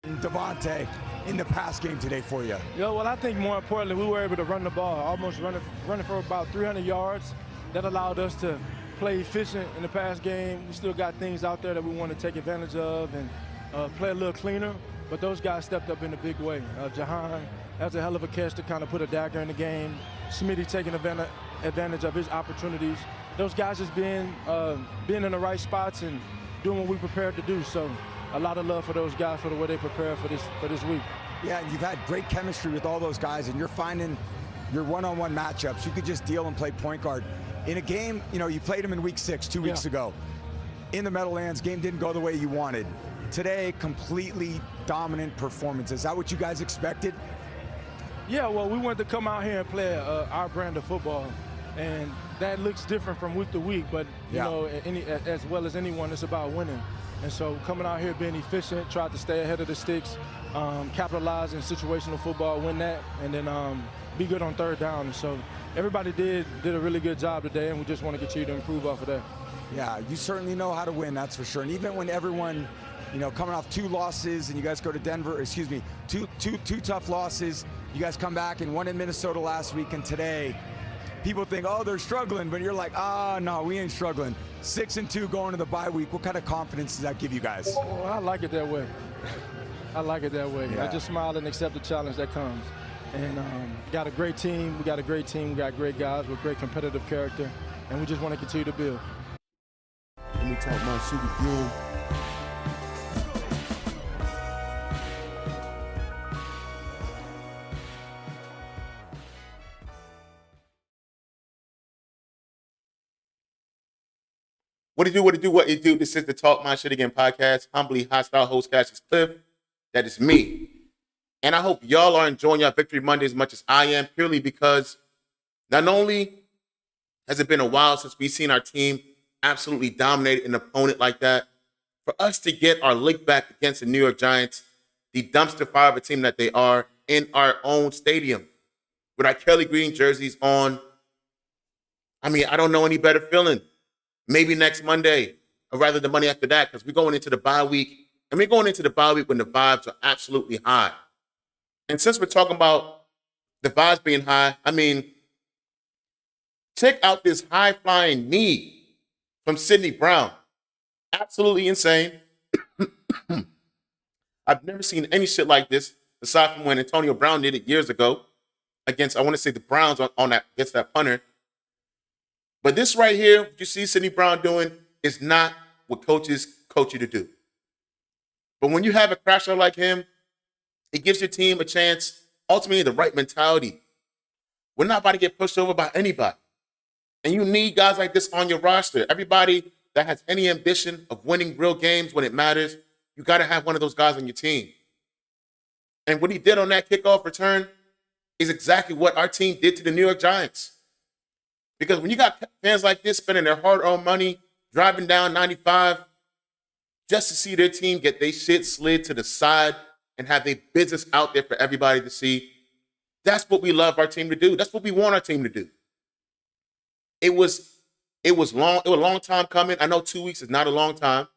Devontae in the pass game today for you? Yeah, well, I think more importantly, we were able to run the ball, almost running for about 300 yards. That allowed us to play efficient in the pass game. We still got things out there that we want to take advantage of and play a little cleaner, but those guys stepped up in a big way. Jahan, that's a hell of a catch to kind of put a dagger in the game. Smitty taking advantage of his opportunities. Those guys just being in the right spots and doing what we prepared to do. So a lot of love for those guys for the way they prepare for this week. Yeah, and you've had great chemistry with all those guys, and you're finding your one-on-one matchups. You could just deal and play point guard. In a game, you played them in week 6, 2 weeks ago. In the Meadowlands, game didn't go the way you wanted. Today, completely dominant performance. Is that what you guys expected? Yeah, well, we wanted to come out here and play our brand of football, and that looks different from week to week, but, as well as anyone, it's about winning. And so coming out here being efficient, tried to stay ahead of the sticks, capitalize in situational football, win that, and then be good on third down. And so everybody did a really good job today, and we just want to continue to improve off of that. Yeah, you certainly know how to win, that's for sure. And even when everyone, coming off 2 losses and you guys go to Denver, two tough losses, you guys come back and won in Minnesota last week, and today people think, oh, they're struggling, but you're like, no, we ain't struggling. 6-2 going to the bye week. What kind of confidence does that give you guys? Well, I like it that way. I like it that way. Yeah. I just smile and accept the challenge that comes. And got a great team. We got great guys with great competitive character, and we just want to continue to build. Let me talk my shit again. What it do? This is the Talk My Shit Again podcast. Humbly hostile host, Cassius Cliff. That is me. And I hope y'all are enjoying your Victory Monday as much as I am, purely because not only has it been a while since we've seen our team absolutely dominate an opponent like that, for us to get our lick back against the New York Giants, the dumpster fire of a team that they are, in our own stadium, with our Kelly Green jerseys on, I don't know any better feeling. Maybe next Monday, or rather the Monday after that, because we're going into the bye week. And we're going into the bye week when the vibes are absolutely high. And since we're talking about the vibes being high, check out this high-flying knee from Sidney Brown. Absolutely insane. I've never seen any shit like this, aside from when Antonio Brown did it years ago against, I want to say, the Browns against that punter. But this right here, what you see Sidney Brown doing, is not what coaches coach you to do. But when you have a crasher like him, it gives your team a chance, ultimately the right mentality. We're not about to get pushed over by anybody. And you need guys like this on your roster. Everybody that has any ambition of winning real games when it matters, you got to have one of those guys on your team. And what he did on that kickoff return is exactly what our team did to the New York Giants. Because when you got fans like this spending their hard-earned money, driving down 95, just to see their team get their shit slid to the side and have their business out there for everybody to see, that's what we love our team to do. That's what we want our team to do. It was a long time coming. I know 2 weeks is not a long time,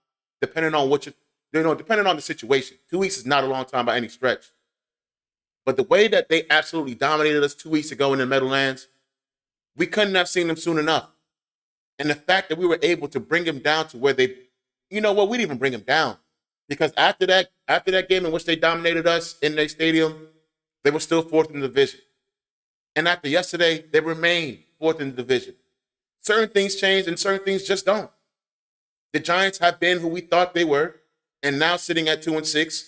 depending on depending on the situation. 2 weeks is not a long time by any stretch. But the way that they absolutely dominated us 2 weeks ago in the Meadowlands, we couldn't have seen them soon enough. And the fact that we were able to bring them down to where we didn't even bring them down. Because after that game in which they dominated us in their stadium, they were still 4th in the division. And after yesterday, they remained 4th in the division. Certain things change and certain things just don't. The Giants have been who we thought they were, and now sitting at 2-6,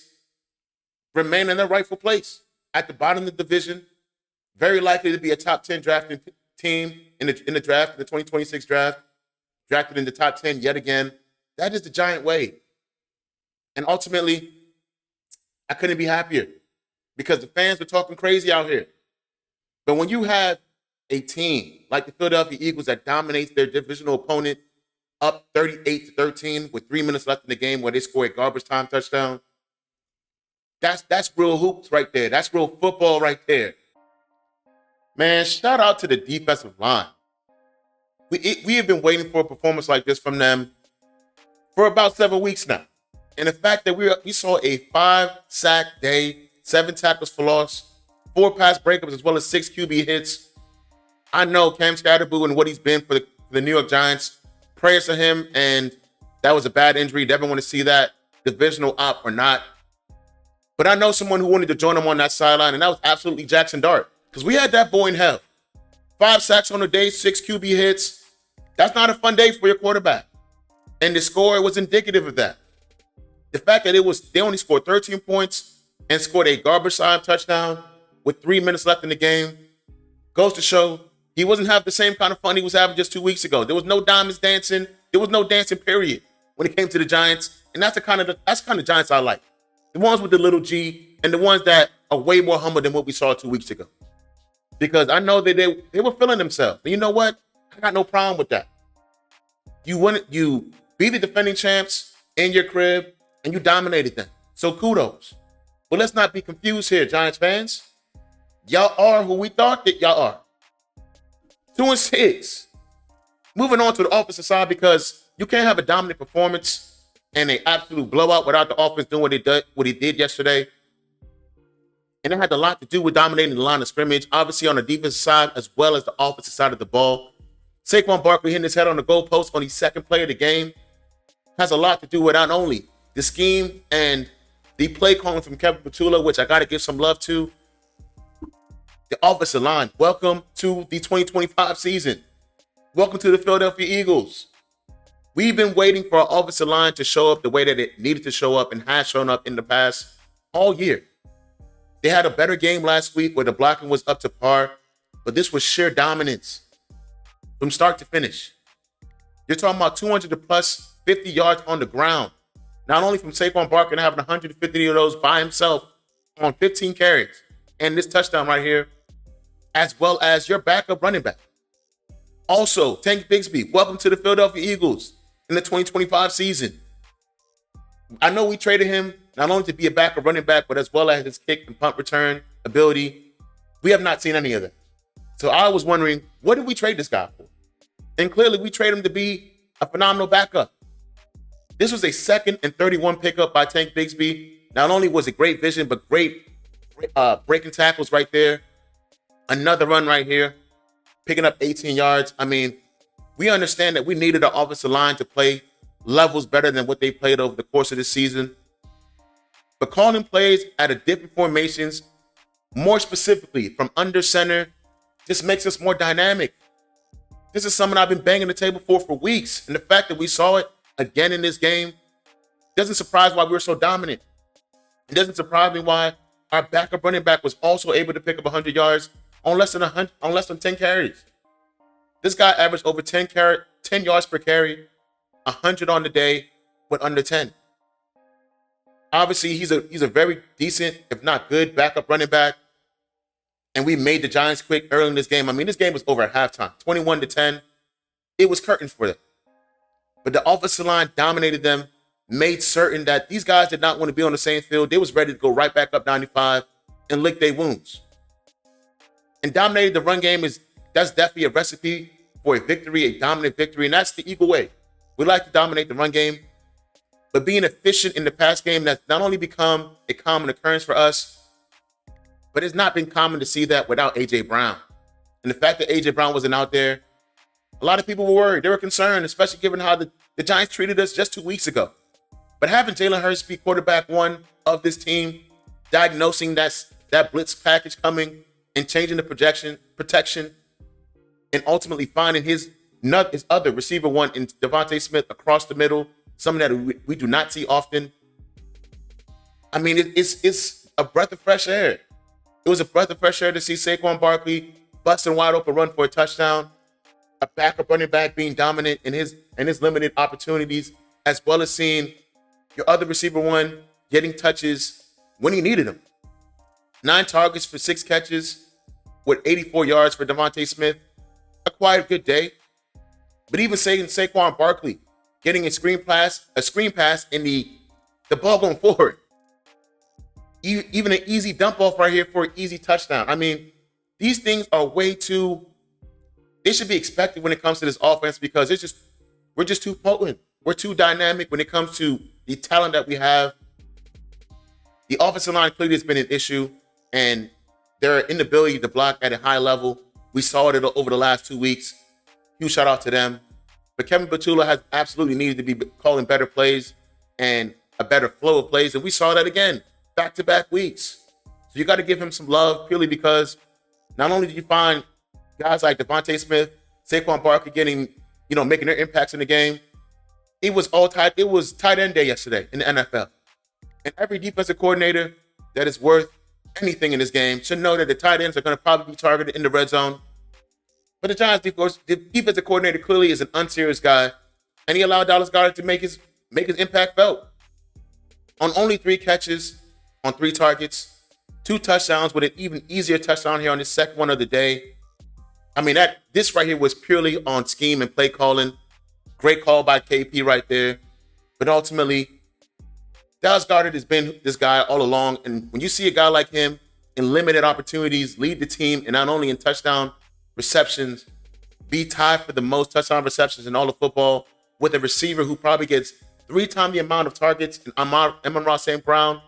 remain in their rightful place at the bottom of the division, very likely to be a top 10 drafting team in the draft, in the 2026 draft, drafted in the top 10 yet again. That is the Giant way. And ultimately, I couldn't be happier because the fans were talking crazy out here. But when you have a team like the Philadelphia Eagles that dominates their divisional opponent up 38-13 with 3 minutes left in the game where they score a garbage time touchdown, that's real hoops right there. That's real football right there. Man, shout out to the defensive line. We have been waiting for a performance like this from them for about 7 weeks now. And the fact that we saw a 5-sack day, 7 tackles for loss, 4 pass breakups, as well as 6 QB hits. I know Cam Scatterboo and what he's been for the New York Giants. Prayers to him, and that was a bad injury. Never want to see that, divisional op or not. But I know someone who wanted to join him on that sideline, and that was absolutely Jackson Dart. Because we had that boy in hell. 5 sacks on the day, 6 QB hits. That's not a fun day for your quarterback. And the score was indicative of that. The fact that they only scored 13 points and scored a garbage time touchdown with 3 minutes left in the game goes to show he wasn't having the same kind of fun he was having just 2 weeks ago. There was no diamonds dancing. There was no dancing, period, when it came to the Giants. And that's the kind of Giants I like. The ones with the little G and the ones that are way more humble than what we saw 2 weeks ago. Because I know that they were feeling themselves. And you know what? I got no problem with that. You be the defending champs in your crib, and you dominated them. So kudos. But let's not be confused here, Giants fans. Y'all are who we thought that y'all are. 2-6. Moving on to the offensive side, because you can't have a dominant performance and an absolute blowout without the offense doing what he did yesterday. And it had a lot to do with dominating the line of scrimmage, obviously on the defensive side as well as the offensive side of the ball. Saquon Barkley hitting his head on the goalpost on the second play of the game has a lot to do with not only the scheme and the play calling from Kevin Petula, which I got to give some love to. The offensive line, welcome to the 2025 season. Welcome to the Philadelphia Eagles. We've been waiting for our offensive line to show up the way that it needed to show up and has shown up in the past all year. They had a better game last week where the blocking was up to par, but this was sheer dominance from start to finish. You're talking about 200 to plus 50 yards on the ground. Not only from Saquon Barkley having 150 of those by himself on 15 carries and this touchdown right here, as well as your backup running back. Also, Tank Bigsby, welcome to the Philadelphia Eagles in the 2025 season. I know we traded him not only to be a backup running back, but as well as his kick and punt return ability. We have not seen any of that. So I was wondering, what did we trade this guy for? And clearly we traded him to be a phenomenal backup. This was a 2nd and 31 pickup by Tank Bigsby. Not only was it great vision, but great breaking tackles right there. Another run right here, picking up 18 yards. I mean, we understand that we needed our offensive line to play levels better than what they played over the course of the season. But calling plays at a different formations, more specifically from under center, just makes us more dynamic. This is something I've been banging the table for weeks. And the fact that we saw it again in this game doesn't surprise why we were so dominant. It doesn't surprise me why our backup running back was also able to pick up 100 yards on less than 10 carries. This guy averaged over 10 yards per carry, 100 on the day with under 10. Obviously, he's a very decent, if not good, backup running back. And we made the Giants quick early in this game. I mean, this game was over at halftime, 21-10. It was curtains for them. But the offensive line dominated them, made certain that these guys did not want to be on the same field. They was ready to go right back up 95 and lick their wounds. And dominated the run game that's definitely a recipe for a victory, a dominant victory, and that's the Eagle way. We like to dominate the run game, but being efficient in the pass game, that's not only become a common occurrence for us, but it's not been common to see that without A.J. Brown. And the fact that A.J. Brown wasn't out there, a lot of people were worried. They were concerned, especially given how the Giants treated us just 2 weeks ago. But having Jalen Hurts be quarterback one of this team, diagnosing that blitz package coming and changing the protection, and ultimately finding his other receiver one in Devontae Smith across the middle, something that we do not see often. I mean, it's a breath of fresh air. It was a breath of fresh air to see Saquon Barkley busting wide open run for a touchdown, a backup running back being dominant in his limited opportunities, as well as seeing your other receiver one getting touches when he needed them. 9 targets for 6 catches with 84 yards for Devontae Smith. A quite good day. But even saying Saquon Barkley getting a screen pass in the ball going forward. Even an easy dump off right here for an easy touchdown. I mean, these things are they should be expected when it comes to this offense, because we're just too potent. We're too dynamic when it comes to the talent that we have, the offensive line clearly has been an issue, and their inability to block at a high level. We saw it over the last 2 weeks. Huge shout out to them. But Kevin Patullo has absolutely needed to be calling better plays and a better flow of plays, and we saw that again, back-to-back weeks. So you got to give him some love purely because not only did you find guys like Devontae Smith, Saquon Barkley making their impacts in the game, it was tight end day yesterday in the NFL. And every defensive coordinator that is worth anything in this game should know that the tight ends are going to probably be targeted in the red zone. But the Giants defensive coordinator clearly is an unserious guy, and he allowed Dallas Goedert to make his impact felt. On only 3 catches, on 3 targets, 2 touchdowns with an even easier touchdown here on his second one of the day. I mean, this right here was purely on scheme and play calling. Great call by KP right there. But ultimately, Dallas Goedert has been this guy all along. And when you see a guy like him in limited opportunities, lead the team, and not only in touchdown receptions, be tied for the most touchdown receptions in all of football with a receiver who probably gets 3 times the amount of targets in Amon-Ra St. Brown,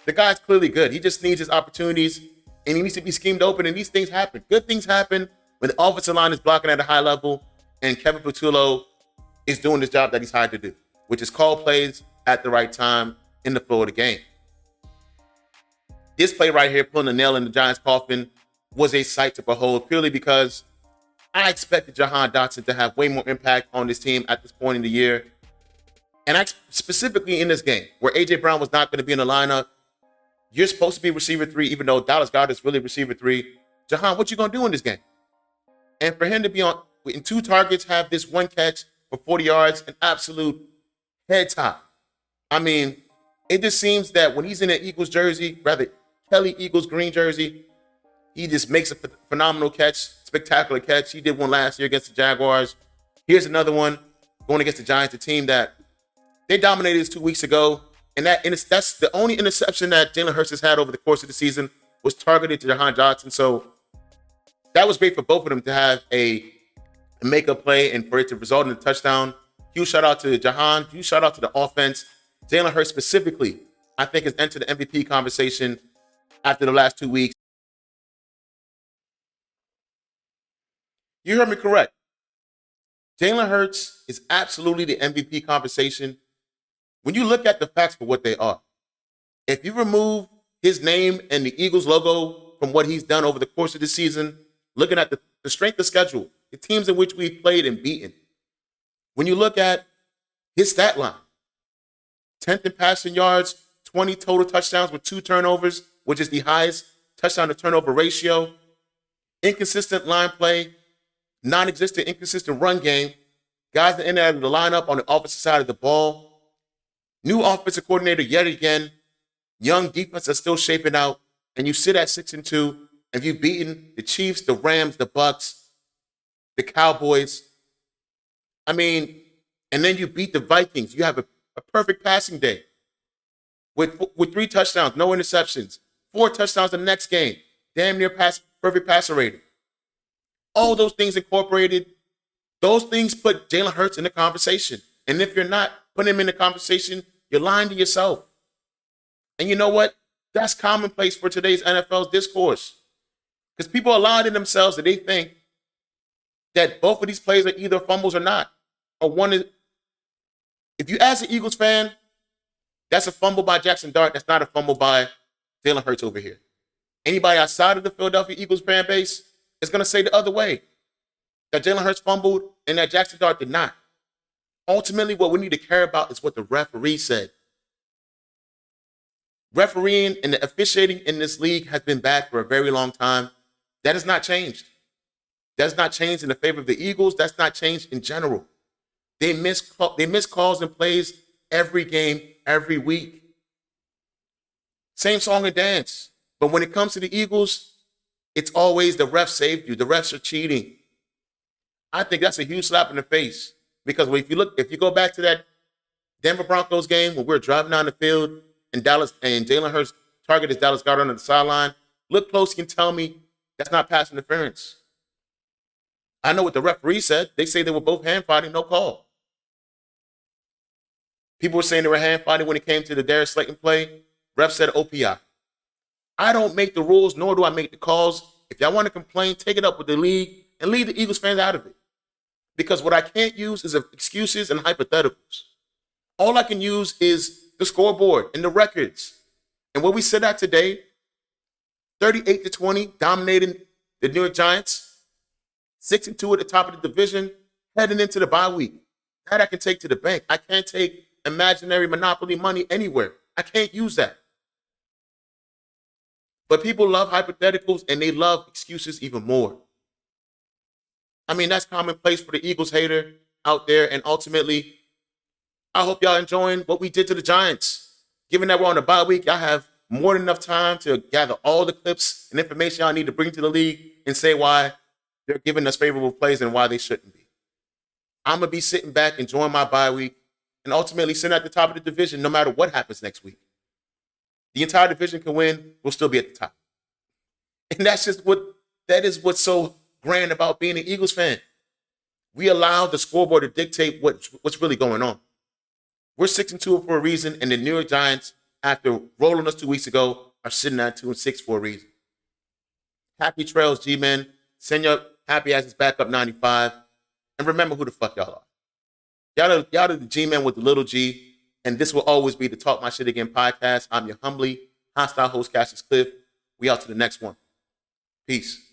the guy's clearly good. He just needs his opportunities, and he needs to be schemed open, and these things happen. Good things happen when the offensive line is blocking at a high level, and Kevin Patullo is doing his job that he's hired to do, which is call plays at the right time in the flow of the game. This play right here, pulling a nail in the Giants' coffin, was a sight to behold purely because I expected Jahan Dotson to have way more impact on this team at this point in the year. And specifically in this game, where A.J. Brown was not going to be in the lineup, you're supposed to be receiver 3, even though Dallas Goedert is really receiver 3. Jahan, what you going to do in this game? And for him to be in 2 targets, have this 1 catch for 40 yards, an absolute head top. I mean, it just seems that when he's in an Eagles jersey, rather Kelly Eagles green jersey, he just makes a phenomenal catch, spectacular catch. He did one last year against the Jaguars. Here's another one going against the Giants, the team that they dominated us 2 weeks ago. And that's the only interception that Jalen Hurts has had over the course of the season was targeted to Jahan Dotson. So that was great for both of them to have a make-up play and for it to result in a touchdown. Huge shout out to Jahan. Huge shout out to the offense. Jalen Hurts specifically, I think, has entered the MVP conversation after the last 2 weeks. You heard me correct. Jalen Hurts is absolutely the MVP conversation. When you look at the facts for what they are, if you remove his name and the Eagles logo from what he's done over the course of the season, looking at the strength of schedule, the teams in which we've played and beaten, when you look at his stat line, 10th in passing yards, 20 total touchdowns with 2 turnovers, which is the highest touchdown to turnover ratio, inconsistent line play, non-existent, inconsistent run game, guys that ended up in the lineup on the offensive side of the ball, new offensive coordinator yet again, young defense that's still shaping out, and you sit at 6-2, and you've beaten the Chiefs, the Rams, the Bucks, the Cowboys. I mean, and then you beat the Vikings. You have a perfect passing day with 3 touchdowns, no interceptions, 4 touchdowns the next game, damn near perfect passer rating. All those things incorporated, those things put Jalen Hurts in the conversation. And if you're not putting him in the conversation, you're lying to yourself. And you know what? That's commonplace for today's NFL's discourse. Because people are lying to themselves that they think that both of these plays are either fumbles or not. Or one is, if you ask an Eagles fan, that's a fumble by Jackson Dart. That's not a fumble by Jalen Hurts over here. Anybody outside of the Philadelphia Eagles fan base is going to say the other way, that Jalen Hurts fumbled and that Jackson Dart did not. Ultimately, what we need to care about is what the referee said. Refereeing and the officiating in this league has been bad for a very long time. That has not changed. That's not changed in the favor of the Eagles. That's not changed in general. They miss calls and plays every game, every week. Same song and dance. But when it comes to the Eagles, it's always the refs saved you. The refs are cheating. I think that's a huge slap in the face. Because if you go back to that Denver Broncos game when we're driving down the field and Jalen Hurts targeted Dallas Goedert on the sideline, look close, you can tell me that's not pass interference. I know what the referee said. They say they were both hand fighting, no call. People were saying they were hand fighting when it came to the Darius Slayton play. Ref said OPI. I don't make the rules, nor do I make the calls. If y'all want to complain, take it up with the league and leave the Eagles fans out of it. Because what I can't use is excuses and hypotheticals. All I can use is the scoreboard and the records. And where we sit at today, 38-20, dominating the New York Giants, 6-2 at the top of the division, heading into the bye week. That I can take to the bank. I can't take imaginary monopoly money anywhere. I can't use that. But people love hypotheticals and they love excuses even more. I mean, that's commonplace for the Eagles hater out there. And ultimately, I hope y'all enjoying what we did to the Giants. Given that we're on the bye week, y'all have more than enough time to gather all the clips and information y'all need to bring to the league and say why they're giving us favorable plays and why they shouldn't be. I'm going to be sitting back, enjoying my bye week, and ultimately sitting at the top of the division no matter what happens next week. The entire division can win, we'll still be at the top. And that is what's so grand about being an Eagles fan. We allow the scoreboard to dictate what's really going on. We're 6-2 for a reason, and the New York Giants, after rolling us 2 weeks ago, are sitting at 2-6 for a reason. Happy trails, G-Men. Send your happy asses back up 95. And remember who the fuck y'all are. Y'all are the G-Men with the little G, and this will always be the Talk My Shit Again podcast. I'm your humbly hostile host, Cassius Cliff. We out to the next one. Peace.